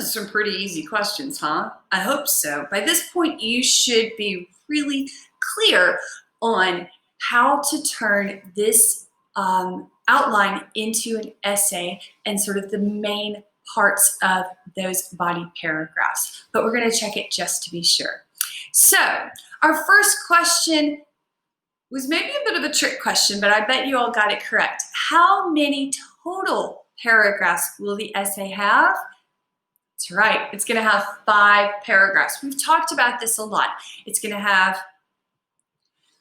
Those are some pretty easy questions, huh? I hope so. By this point, you should be really clear on how to turn this outline into an essay and sort of the main parts of those body paragraphs. But we're going to check it just to be sure. So our first question was maybe a bit of a trick question, but I bet you all got it correct. How many total paragraphs will the essay have? That's right, it's going to have 5 paragraphs. We've talked about this a lot. It's going to have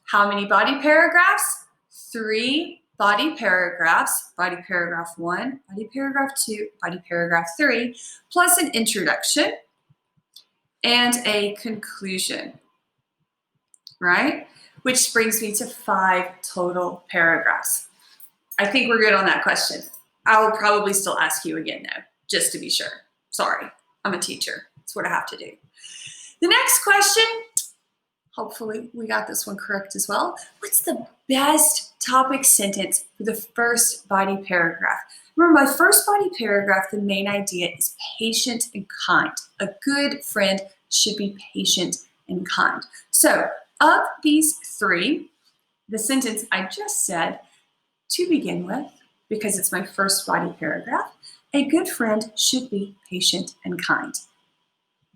how many body paragraphs? 3 body paragraphs, body paragraph 1, body paragraph 2, body paragraph 3, plus an introduction and a conclusion, right? Which brings me to 5 total paragraphs. I think we're good on that question. I will probably still ask you again though, just to be sure. Sorry, I'm a teacher. That's what I have to do. The next question, hopefully we got this one correct as well. What's the best topic sentence for the first body paragraph? Remember, my first body paragraph, the main idea is patient and kind. A good friend should be patient and kind. So of these 3, the sentence I just said, to begin with, because it's my first body paragraph, a good friend should be patient and kind.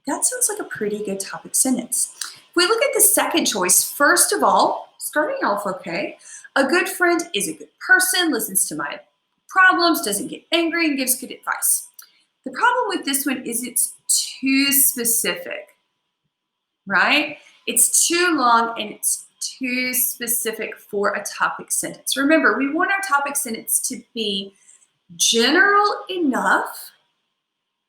That sounds like a pretty good topic sentence. If we look at the second choice, first of all, starting off okay, a good friend is a good person, listens to my problems, doesn't get angry, and gives good advice. The problem with this one is it's too specific, right? It's too long and it's too specific for a topic sentence. Remember, we want our topic sentence to be general enough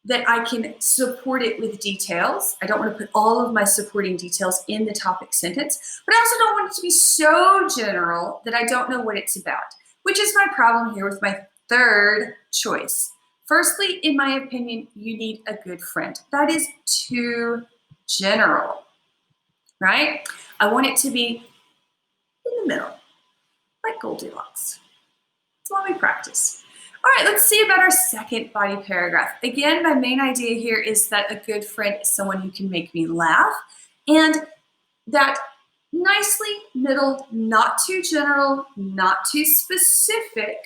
that I can support it with details. I don't want to put all of my supporting details in the topic sentence, but I also don't want it to be so general that I don't know what it's about, which is my problem here with my third choice. Firstly, in my opinion, you need a good friend. That is too general, right? I want it to be in the middle, like Goldilocks. That's why we practice. All right, let's see about our second body paragraph. Again, my main idea here is that a good friend is someone who can make me laugh, and that nicely middle, not too general, not too specific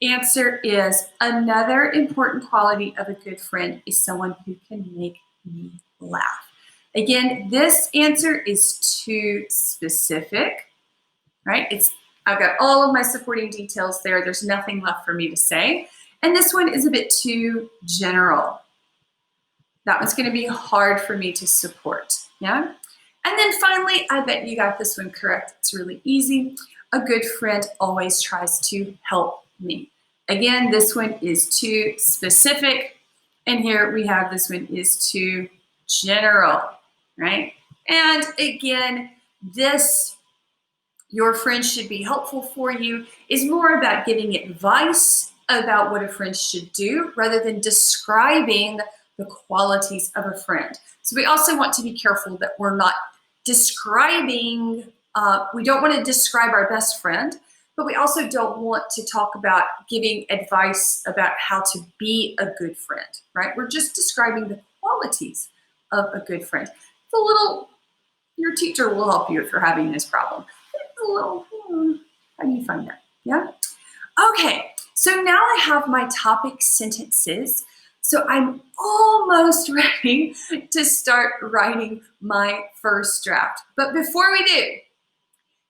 answer is another important quality of a good friend is someone who can make me laugh. Again, this answer is too specific, right? I've got all of my supporting details there. There's nothing left for me to say. And this one is a bit too general. That one's going to be hard for me to support, yeah? And then finally, I bet you got this one correct. It's really easy. A good friend always tries to help me. Again, this one is too specific. And here we have this one is too general, right? And again, this your friend should be helpful for you is more about giving advice about what a friend should do rather than describing the qualities of a friend. So we also want to be careful that we're not describing, we don't want to describe our best friend, but we also don't want to talk about giving advice about how to be a good friend, right? We're just describing the qualities of a good friend. It's a little, your teacher will help you if you're having this problem. A little, how do you find that? Yeah? Okay, so now I have my topic sentences. So I'm almost ready to start writing my first draft. But before we do,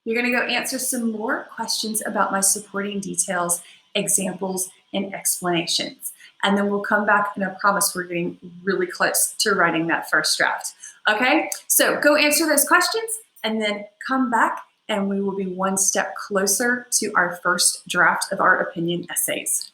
you're going to go answer some more questions about my supporting details, examples, and explanations. And then we'll come back, and I promise we're getting really close to writing that first draft. Okay, so go answer those questions and then come back, and we will be one step closer to our first draft of our opinion essays.